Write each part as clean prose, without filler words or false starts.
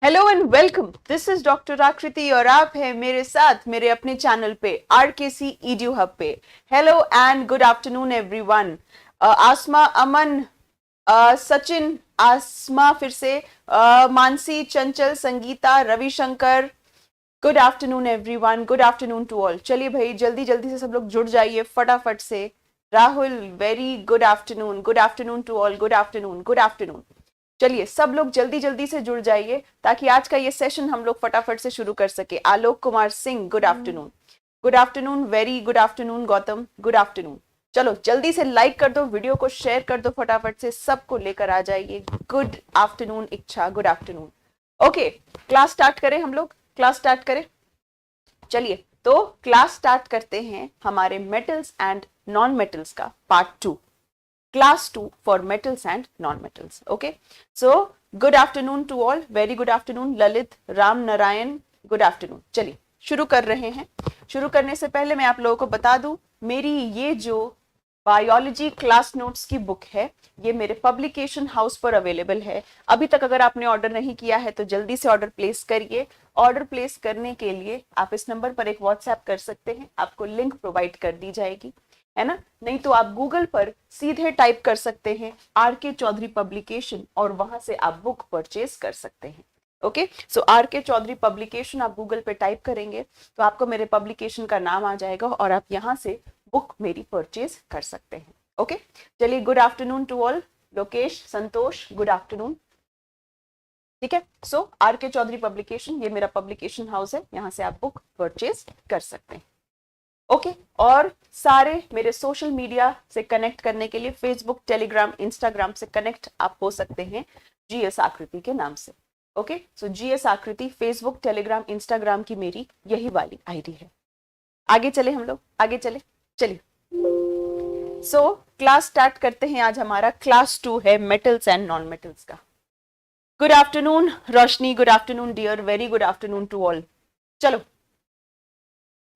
Hello and welcome. This is doctor आकृति और आप हैं मेरे साथ मेरे अपने चैनल पे आरकेसी ईडीयू हब पे। Hello and good afternoon everyone. Asma, Aman, Sachin, Asma, फिर से Mansi, Chanchal, Sangeeta, Ravishankar, good afternoon everyone, good afternoon to all. चलिए भाई जल्दी जल्दी से सब लोग जुड़ जाइए फटाफट से। Rahul, very good afternoon, good afternoon to all, good afternoon, good afternoon. चलिए सब लोग जल्दी जल्दी से जुड़ जाइए ताकि आज का ये सेशन हम लोग फटाफट से शुरू कर सके। Alok Kumar Singh, good afternoon, good afternoon, very good afternoon. Gautam, good afternoon. चलो जल्दी से लाइक कर दो, वीडियो को शेयर कर दो फटाफट से, सबको लेकर आ जाइए। गुड आफ्टरनून इच्छा, good afternoon. Okay, class start करें हम लोग, क्लास स्टार्ट करें। चलिए तो क्लास स्टार्ट करते हैं हमारे मेटल्स एंड नॉन मेटल्स का part 2, class 2 for metals and non-metals. Okay, so good afternoon to all, very good afternoon। Lalit, Ram Narayan, good afternoon। चलिए शुरू कर रहे हैं। शुरू करने से पहले मैं आप लोगों को बता दूं, मेरी ये जो बायोलॉजी क्लास नोट्स की बुक है ये मेरे पब्लिकेशन हाउस पर अवेलेबल है। अभी तक अगर आपने ऑर्डर नहीं किया है तो जल्दी से ऑर्डर प्लेस करिए। ऑर्डर प्लेस करने के लिए आप इस नंबर पर एक व्हाट्सएप कर सकते हैं, आपको लिंक प्रोवाइड कर दी जाएगी, है ना। नहीं तो आप गूगल पर सीधे टाइप कर सकते हैं आर.के. चौधरी पब्लिकेशन और वहां से आप बुक परचेज कर सकते हैं। ओके, सो आर.के. चौधरी पब्लिकेशन आप गूगल पे टाइप करेंगे तो आपको मेरे पब्लिकेशन का नाम आ जाएगा और आप यहाँ से बुक मेरी परचेज कर सकते हैं। ओके, चलिए good afternoon to all. Lokesh, Santosh, good afternoon. ठीक है, सो आर.के. चौधरी पब्लिकेशन ये मेरा पब्लिकेशन हाउस है, यहाँ से आप बुक परचेज कर सकते हैं। ओके, और सारे मेरे सोशल मीडिया से कनेक्ट करने के लिए फेसबुक, टेलीग्राम, इंस्टाग्राम से कनेक्ट आप हो सकते हैं जीएस आकृति के नाम से। ओके, सो जीएस आकृति फेसबुक, टेलीग्राम, इंस्टाग्राम की मेरी यही वाली आईडी है। आगे चले हम लोग, आगे चले। चलिए सो क्लास स्टार्ट करते हैं। आज हमारा क्लास 2 है मेटल्स एंड नॉन मेटल्स का। Good afternoon Roshni, good afternoon dear, very good afternoon to all. चलो,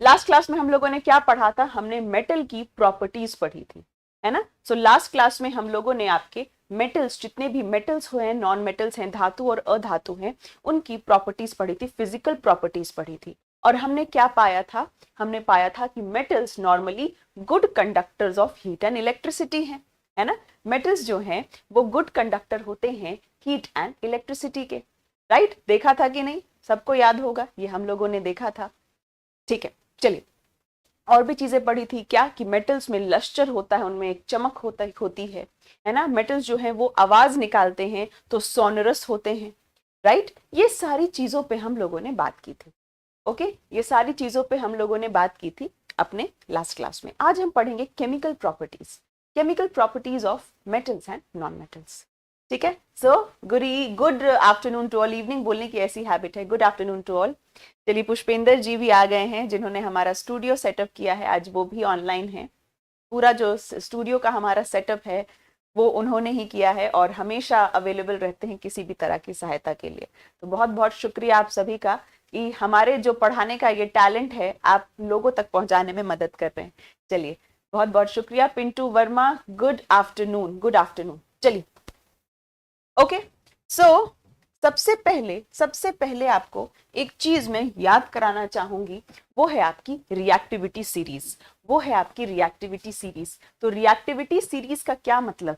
लास्ट क्लास में हम लोगों ने क्या पढ़ा था? हमने मेटल की प्रॉपर्टीज पढ़ी थी, है ना। सो लास्ट क्लास में हम लोगों ने आपके मेटल्स, जितने भी मेटल्स हुए हैं, नॉन मेटल्स हैं, धातु और अधातु हैं, उनकी प्रॉपर्टीज पढ़ी थी, फिजिकल प्रॉपर्टीज पढ़ी थी। और हमने क्या पाया था? हमने पाया था कि metals normally good conductors of heat and electricity हैं, है ना। मेटल्स जो हैं वो गुड कंडक्टर होते हैं हीट एंड इलेक्ट्रिसिटी के, राइट। देखा था कि नहीं? सबको याद होगा, ये हम लोगों ने देखा था। ठीक है, चलिए और भी चीजें पढ़ी थी क्या कि मेटल्स में लश्चर होता है, उनमें एक चमक होती है ना। मेटल्स जो है वो आवाज निकालते हैं तो सोनरस होते हैं, राइट। ये सारी चीजों पे हम लोगों ने बात की थी। ओके, ये सारी चीजों पे हम लोगों ने बात की थी अपने लास्ट क्लास में। आज हम पढ़ेंगे chemical properties of metals and non metals. ठीक है, so good afternoon to all. Evening बोलने की ऐसी हैबिट है, गुड आफ्टरनून टू ऑल। चलिए पुष्पेंद्र जी भी आ गए हैं जिन्होंने हमारा स्टूडियो सेटअप किया है, आज वो भी ऑनलाइन है। पूरा जो स्टूडियो का हमारा सेटअप है वो उन्होंने ही किया है और हमेशा अवेलेबल रहते हैं किसी भी तरह की सहायता के लिए। तो बहुत बहुत शुक्रिया आप सभी का कि हमारे जो पढ़ाने का ये टैलेंट है आप लोगों तक पहुंचाने में मदद कर रहे हैं। चलिए बहुत बहुत शुक्रिया। Pintu Verma, good afternoon, good afternoon. चलिए ओके, सो सबसे पहले आपको एक चीज मैं याद कराना चाहूंगी, वो है आपकी रिएक्टिविटी सीरीज। तो रिएक्टिविटी सीरीज का क्या मतलब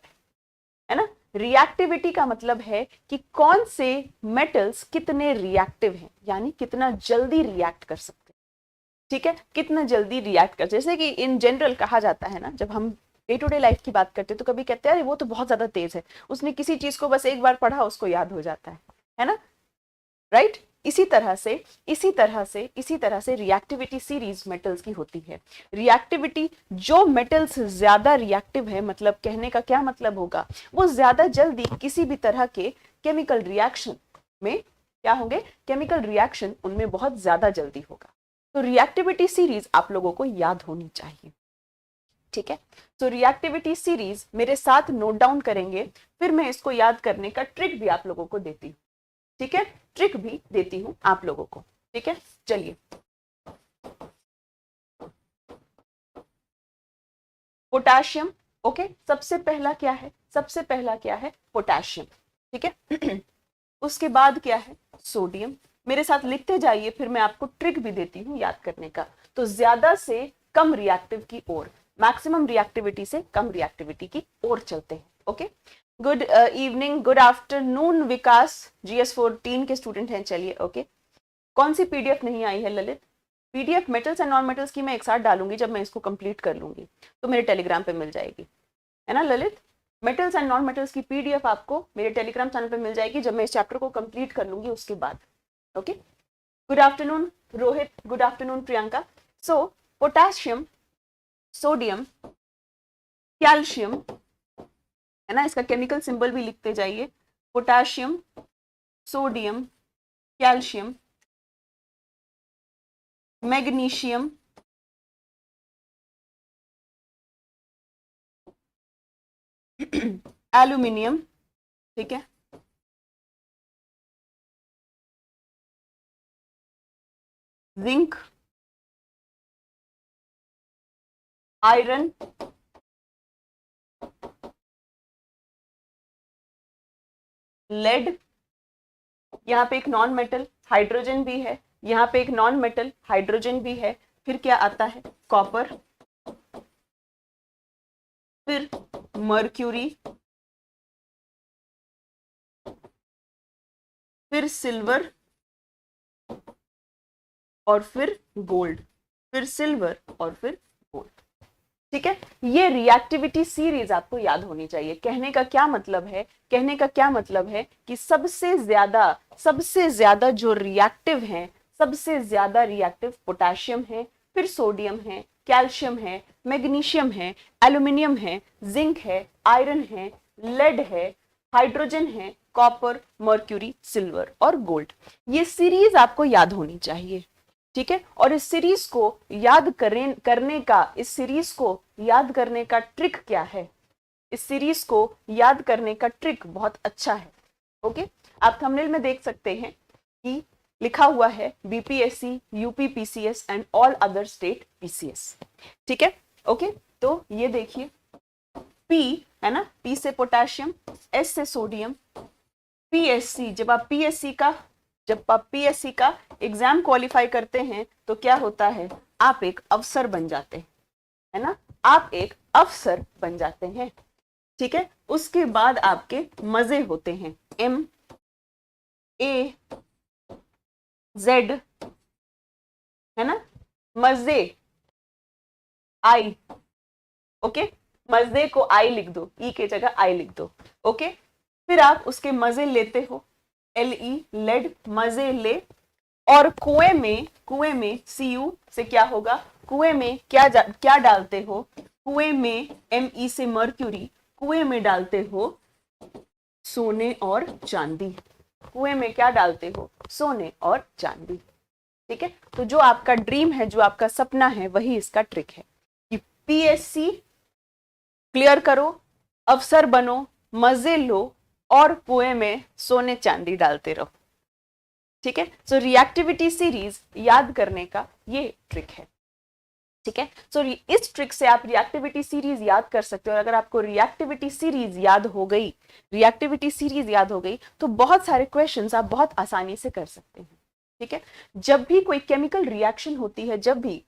है ना। रिएक्टिविटी का मतलब है कि कौन से मेटल्स कितने रिएक्टिव हैं, यानी कितना जल्दी रिएक्ट कर सकते हैं। ठीक है, कितना जल्दी रिएक्ट कर, जैसे कि इन जनरल कहा जाता है ना, जब हम डे टू डे लाइफ की बात करते हैं तो कभी कहते हैं अरे वो तो बहुत ज्यादा तेज है, उसने किसी चीज को बस एक बार पढ़ा उसको याद हो जाता है ना, राइट। इसी तरह से रिएक्टिविटी सीरीज मेटल्स की होती है। रिएक्टिविटी, जो मेटल्स ज्यादा रिएक्टिव है, मतलब कहने का क्या मतलब होगा, वो ज्यादा जल्दी किसी भी तरह के केमिकल रिएक्शन में क्या होंगे, केमिकल रिएक्शन उनमें बहुत ज्यादा जल्दी होगा। तो रिएक्टिविटी सीरीज आप लोगों को याद होनी चाहिए। ठीक है, तो रिएक्टिविटी सीरीज मेरे साथ नोट डाउन करेंगे, फिर मैं इसको याद करने का ट्रिक भी आप लोगों को देती हूँ। ठीक है, ट्रिक भी देती हूं आप लोगों को। ठीक है, चलिए पोटाशियम। ओके, सबसे पहला क्या है पोटाशियम। ठीक है उसके बाद क्या है, सोडियम। मेरे साथ लिखते जाइए, फिर मैं आपको ट्रिक भी देती हूँ याद करने का। तो ज्यादा से कम रिएक्टिव की ओर, मैक्सिमम रिएक्टिविटी से कम रिएक्टिविटी की ओर चलते हैं। Okay, good evening, good afternoon Vikas, GS14 के स्टूडेंट हैं। चलिए ओके, कौन सी पीडीएफ नहीं आई है Lalit? PDF metals and non metals की मैं एक साथ डालूंगी, जब मैं इसको कंप्लीट कर लूंगी तो मेरे टेलीग्राम पे मिल जाएगी, है ना Lalit? Metals and non metals की पीडीएफ आपको मेरे टेलीग्राम चैनल पे मिल जाएगी जब मैं इस चैप्टर को कंप्लीट कर लूंगी उसके बाद। Okay, good afternoon Rohit, good afternoon Priyanka. So potassium, sodium, calcium, है ना, इसका केमिकल सिंबल भी लिखते जाइए। Potassium, sodium, calcium, magnesium, aluminium, ठीक है, जिंक, आयरन, लेड, यहाँ पे एक नॉन मेटल हाइड्रोजन भी है, यहाँ पे एक नॉन मेटल हाइड्रोजन भी है, फिर क्या आता है? कॉपर, फिर मर्क्यूरी, फिर सिल्वर, और फिर गोल्ड, फिर सिल्वर और फिर गोल्ड। ठीक है, ये रिएक्टिविटी सीरीज आपको याद होनी चाहिए। कहने का क्या मतलब है? कहने का क्या मतलब है कि सबसे ज्यादा जो रिएक्टिव हैं, सबसे ज्यादा रिएक्टिव पोटेशियम है, फिर सोडियम है, कैल्शियम है, मैग्नीशियम है, एल्यूमिनियम है, जिंक है, आयरन है, लेड है, हाइड्रोजन है, कॉपर, मर्क्यूरी, सिल्वर और गोल्ड। ये सीरीज आपको याद होनी चाहिए। ठीक है, और इस सीरीज को याद करने का ट्रिक क्या है? इस सीरीज को याद करने का ट्रिक बहुत अच्छा है। ओके, आप थंबनेल में देख सकते हैं कि लिखा हुआ है BPSC, UP PCS and all other state PCS. ठीक है, ओके, तो ये देखिए, पी है ना, पी से पोटेशियम, एस से सोडियम, पीएससी। जब आप पीएससी का एग्जाम क्वालिफाई करते हैं तो क्या होता है? आप एक अफसर बन जाते हैं, है ना, आप एक अफसर बन जाते हैं। ठीक है, उसके बाद आपके मजे होते हैं, MAZ, है ना, मजे, आई। ओके, मजे को आई लिख दो, ई के जगह आई लिख दो। ओके, फिर आप उसके मजे लेते हो, LE, लेड, मजे ले। और कुएं में Cu से क्या होगा? कुएं में क्या डालते हो? कुएं में Me से मर्क्यूरी, कुएं में डालते हो सोने और चांदी। कुएं में क्या डालते हो? सोने और चांदी। ठीक है, तो जो आपका ड्रीम है, जो आपका सपना है, वही इसका ट्रिक है कि पीएससी क्लियर करो, अफसर बनो, मजे लो और कुएं में सोने चांदी डालते रहो। ठीक है, सो रिएक्टिविटी सीरीज याद करने का ये ट्रिक है। ठीक है, सो इस ट्रिक से आप रिएक्टिविटी सीरीज याद कर सकते हो। और अगर आपको रिएक्टिविटी सीरीज याद हो गई तो बहुत सारे क्वेश्चंस आप बहुत आसानी से कर सकते हैं। ठीक है, जब भी कोई केमिकल रिएक्शन होती है, जब भी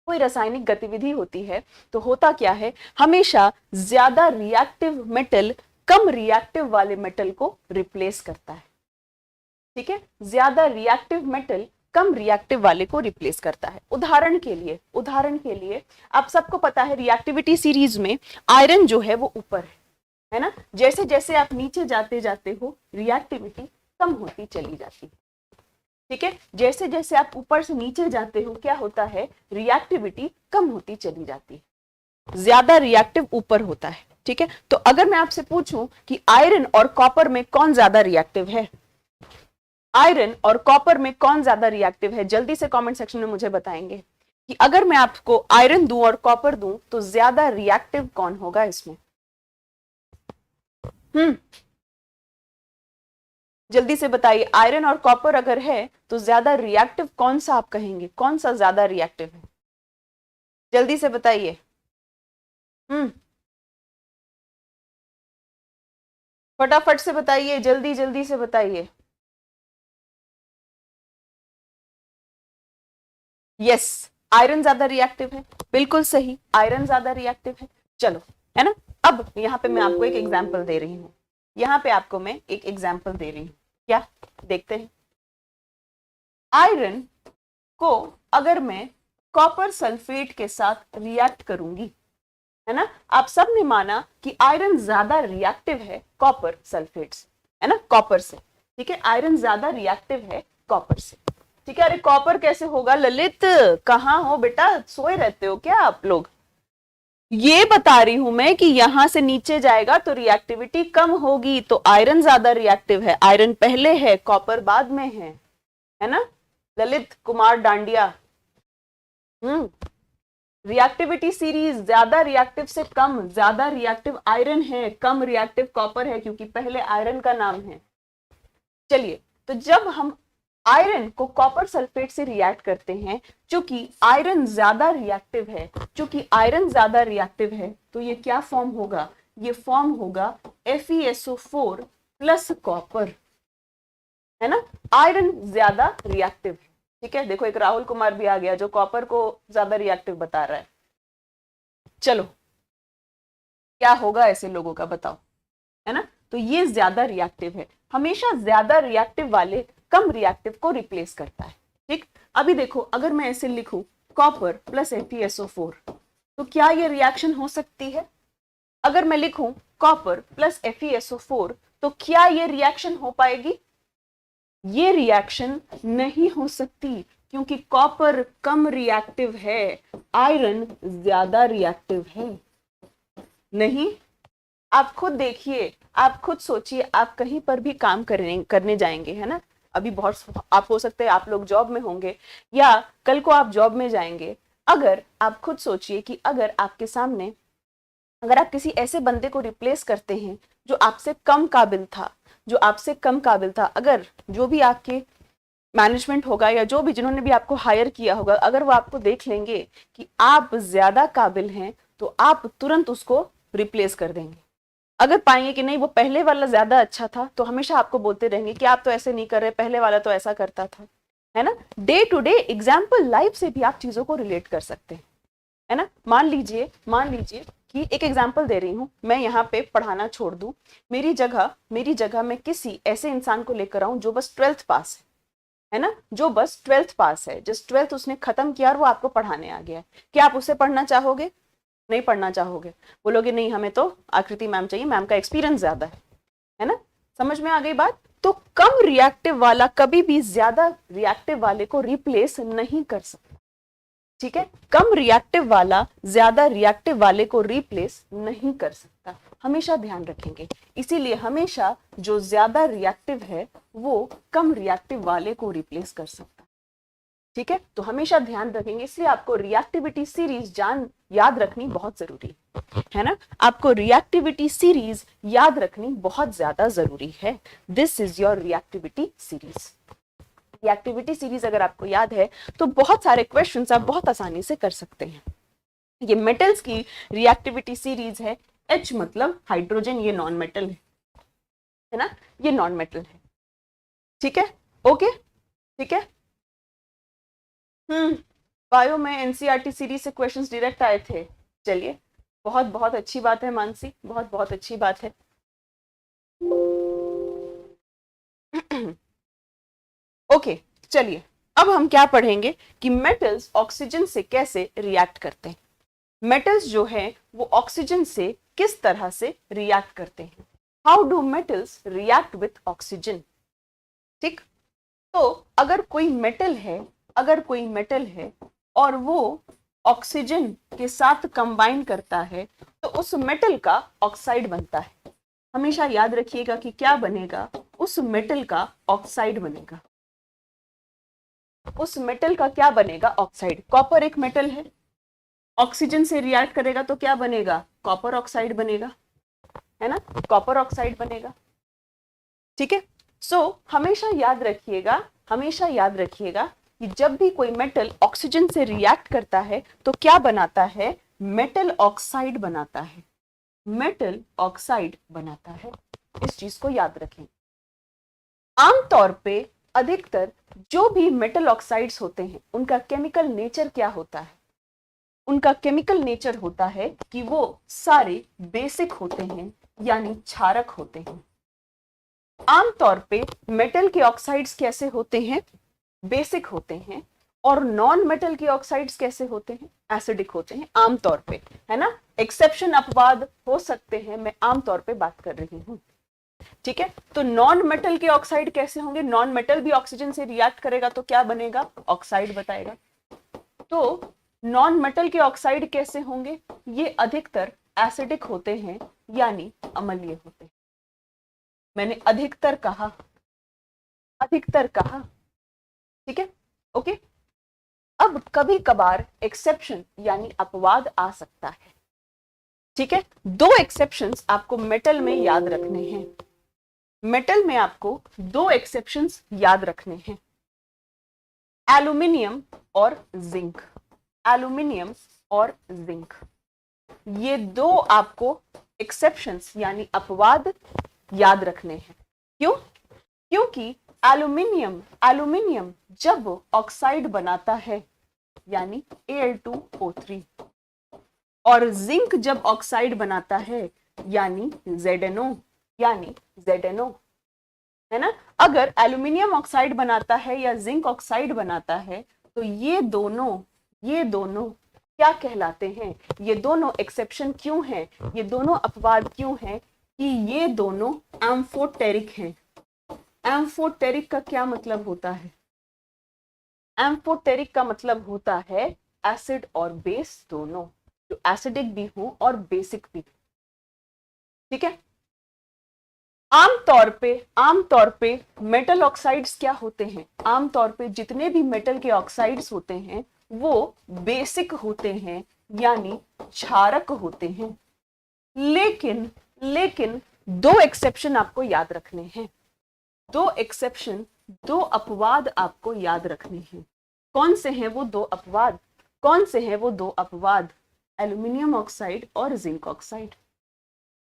कोई रासायनिक गतिविधि होती है, तो होता क्या है? हमेशा ज्यादा रिएक्टिव मेटल कम रिएक्टिव वाले मेटल को रिप्लेस करता है। ठीक है, ज्यादा रिएक्टिव मेटल कम रिएक्टिव वाले को रिप्लेस करता है। उदाहरण के लिए आप सबको पता है रिएक्टिविटी सीरीज में आयरन जो है वो ऊपर है ना, जैसे जैसे आप नीचे जाते हो रिएक्टिविटी कम होती चली जाती है। ठीक है, जैसे जैसे आप ऊपर से नीचे जाते हो क्या होता है? रिएक्टिविटी कम होती चली जाती है, ज्यादा रिएक्टिव ऊपर होता है। ठीक है, तो अगर मैं आपसे पूछूं कि आयरन और कॉपर में कौन ज्यादा रिएक्टिव है, आयरन और कॉपर में कौन ज्यादा रिएक्टिव है, जल्दी से कमेंट सेक्शन में मुझे बताएंगे कि अगर मैं आपको आयरन दूं और कॉपर दूं तो ज्यादा रिएक्टिव कौन होगा इसमें? जल्दी से बताइए, आयरन और कॉपर अगर है तो ज्यादा रिएक्टिव कौन सा आप कहेंगे? कौन सा ज्यादा रिएक्टिव है? जल्दी से बताइए। फटाफट से बताइए, जल्दी जल्दी से बताइए। यस, आयरन ज्यादा रिएक्टिव है, बिल्कुल सही, आयरन ज्यादा रिएक्टिव है। चलो, है ना। अब यहाँ पे मैं आपको एक एग्जाम्पल दे रही हूँ, यहाँ पे आपको मैं एक एग्जाम्पल दे रही हूँ, क्या देखते हैं। आयरन को अगर मैं कॉपर सल्फेट के साथ रिएक्ट करूंगी, है ना, आप सब ने माना कि आयरन ज्यादा रिएक्टिव है कॉपर सल्फेट से, है ना, कॉपर से, ठीक है, आयरन ज्यादा रिएक्टिव है कॉपर से, ठीक है। अरे कॉपर कैसे होगा ललित, कहाँ हो बेटा, सोए रहते हो क्या आप लोग। ये बता रही हूं मैं कि यहां से नीचे जाएगा तो रिएक्टिविटी कम होगी, तो आयरन ज्यादा रिएक्टिव है, आयरन पहले है कॉपर बाद में है ना ललित कुमार डांडिया। रिएक्टिविटी सीरीज, ज्यादा रिएक्टिव से कम, ज्यादा रिएक्टिव आयरन है, कम रिएक्टिव कॉपर है, क्योंकि पहले आयरन का नाम है। चलिए, तो जब हम आयरन को कॉपर सल्फेट से रिएक्ट करते हैं, चूंकि आयरन ज्यादा रिएक्टिव है, चूंकि आयरन ज्यादा रिएक्टिव है, तो ये क्या फॉर्म होगा, ये फॉर्म होगा FeSO4 प्लस कॉपर, है ना। आयरन ज्यादा रिएक्टिव है, ठीक है। देखो एक राहुल कुमार भी आ गया जो कॉपर को ज्यादा रिएक्टिव बता रहा है। चलो, क्या होगा ऐसे लोगों का बताओ, है ना। तो ये ज्यादा रिएक्टिव है, हमेशा ज्यादा रिएक्टिव वाले कम रिएक्टिव को रिप्लेस करता है, ठीक। अभी देखो, अगर मैं ऐसे लिखूं कॉपर प्लस FeSO4, तो क्या ये रिएक्शन हो सकती है। अगर मैं लिखूं कॉपर प्लस FeSO4, तो क्या ये रिएक्शन हो पाएगी। ये रिएक्शन नहीं हो सकती, क्योंकि कॉपर कम रिएक्टिव है, आयरन ज्यादा रिएक्टिव है। नहीं, आप खुद देखिए, आप खुद सोचिए, आप कहीं पर भी काम करने जाएंगे, है ना। अभी बहुत आप हो सकते हैं आप लोग जॉब में होंगे, या कल को आप जॉब में जाएंगे। अगर आप खुद सोचिए कि अगर आपके सामने, अगर आप किसी ऐसे बंदे को रिप्लेस करते हैं जो आपसे कम काबिल था, जो आपसे कम काबिल था, अगर जो भी आपके मैनेजमेंट होगा या जो भी जिन्होंने भी आपको हायर किया होगा, अगर वो आपको देख लेंगे कि आप ज्यादा काबिल हैं, तो आप तुरंत उसको रिप्लेस कर देंगे। अगर पाएंगे कि नहीं वो पहले वाला ज्यादा अच्छा था, तो हमेशा आपको बोलते रहेंगे कि आप तो ऐसे नहीं कर रहे, पहले वाला तो ऐसा करता था, है ना। Day to day example life से भी आप चीजों को रिलेट कर सकते हैं, है ना। मान लीजिए कि एक एग्जाम्पल दे रही हूं, मैं यहाँ पे पढ़ाना छोड़ दूं, मेरी जगह मैं किसी ऐसे इंसान को लेकर आऊं जो बस 12th पास है ना, जो बस 12th पास है, जिस 12th उसने खत्म किया और वो आपको पढ़ाने आ गया है। क्या आप उससे पढ़ना चाहोगे। नहीं पढ़ना चाहोगे, बोलोगे नहीं हमें तो आकृति मैम चाहिए, मैम का एक्सपीरियंस ज्यादा है ना। समझ में आ गई बात। तो कम रिएक्टिव वाला कभी भी ज्यादा रिएक्टिव वाले को रिप्लेस नहीं कर सकता, ठीक है। कम रिएक्टिव वाला ज्यादा रिएक्टिव वाले को रिप्लेस नहीं कर सकता, हमेशा ध्यान रखेंगे। इसीलिए हमेशा जो ज्यादा रिएक्टिव है वो कम रिएक्टिव वाले को रिप्लेस कर सकता, ठीक है। तो हमेशा ध्यान रखेंगे, इसलिए आपको रिएक्टिविटी सीरीज याद रखनी बहुत जरूरी है ना। आपको रिएक्टिविटी सीरीज याद रखनी बहुत ज्यादा जरूरी है। This is your reactivity series. Reactivity series अगर आपको याद है तो बहुत सारे क्वेश्चंस आप बहुत आसानी से कर सकते हैं। ये मेटल्स की रिएक्टिविटी सीरीज है। H मतलब हाइड्रोजन, ये नॉन मेटल है ना, ये नॉन मेटल है, ठीक है। ओके, ठीक है। बायो में एनसीईआरटी सीरीज से क्वेश्चंस डायरेक्ट आए थे। चलिए, बहुत बहुत अच्छी बात है मानसी, बहुत बहुत अच्छी बात है। ओके, चलिए अब हम क्या पढ़ेंगे कि मेटल्स ऑक्सीजन से कैसे रिएक्ट करते हैं। मेटल्स जो है वो ऑक्सीजन से किस तरह से रिएक्ट करते हैं। How do metals react with oxygen, ठीक। तो अगर कोई मेटल है और वो ऑक्सीजन के साथ कंबाइन करता है तो उस मेटल का ऑक्साइड बनता है। हमेशा याद रखिएगा कि क्या बनेगा, उस मेटल का ऑक्साइड बनेगा। उस मेटल का क्या बनेगा, ऑक्साइड। कॉपर एक मेटल है, ऑक्सीजन से रिएक्ट करेगा तो क्या बनेगा, कॉपर ऑक्साइड बनेगा, है ना, कॉपर ऑक्साइड बनेगा, ठीक है। सो हमेशा याद रखिएगा कि जब भी कोई मेटल ऑक्सीजन से रिएक्ट करता है तो क्या बनाता है, मेटल ऑक्साइड बनाता है, मेटल ऑक्साइड बनाता है। इस चीज को याद रखें। आमतौर पे अधिकतर जो भी मेटल ऑक्साइड्स होते हैं उनका केमिकल नेचर क्या होता है? उनका केमिकल नेचर होता है कि वो सारे बेसिक होते हैं, यानी क्षारक होते हैं। आमतौर पे मेटल के ऑक्साइड्स कैसे होते हैं? बेसिक होते हैं। और नॉन मेटल के ऑक्साइड्स कैसे होते हैं? एसिडिक होते हैं आमतौर पे, है ना। एक्सेप्शन अपवाद हो सकते हैं, मैं आमतौर पे बात कर रही हूं। ठीक है, तो नॉन मेटल के ऑक्साइड कैसे होंगे? नॉन मेटल भी ऑक्सीजन से रिएक्ट करेगा तो क्या बनेगा? ऑक्साइड बताएगा। तो नॉन मेटल के ऑक्साइड कैसे होंगे? ये अधिकतर एसिडिक होते हैं, यानी अम्लीय होते हैं। मैंने अधिकतर कहा, अधिकतर कहा। ठीक है, ओके। अब कभी कभार एक्सेप्शन यानी अपवाद आ सकता है। ठीक है, दो एक्सेप्शंस आपको मेटल में याद रखने हैं। मेटल में आपको दो एक्सेप्शंस याद रखने हैं, एल्यूमिनियम और जिंक। एल्यूमिनियम और जिंक, ये दो आपको एक्सेप्शंस यानी अपवाद याद रखने हैं। क्यों? क्योंकि एल्यूमिनियम एल्यूमिनियम जब ऑक्साइड बनाता है यानी Al2O3, और जिंक जब ऑक्साइड बनाता है यानी ZnO, यानी ZnO, है ना। अगर एल्यूमिनियम ऑक्साइड बनाता है या जिंक ऑक्साइड बनाता है तो ये दोनों क्या कहलाते हैं? ये दोनों एक्सेप्शन क्यों हैं? ये दोनों अपवाद क्यों हैं? कि ये दोनों एम्फोटेरिक हैं। एम्फोटेरिक का क्या मतलब होता है? एम्फोटेरिक का मतलब होता है एसिड और बेस दोनों, जो एसिडिक भी हो और बेसिक भी। ठीक है, आमतौर पे मेटल ऑक्साइड्स क्या होते हैं? आमतौर पे जितने भी मेटल के ऑक्साइड्स होते हैं वो बेसिक होते हैं, यानी क्षारक होते हैं। लेकिन दो एक्सेप्शन आपको याद रखने हैं, दो एक्सेप्शन, दो अपवाद आपको याद रखने हैं। कौन से हैं वो दो अपवाद? कौन से हैं वो दो अपवाद? एल्यूमिनियम ऑक्साइड और जिंक ऑक्साइड।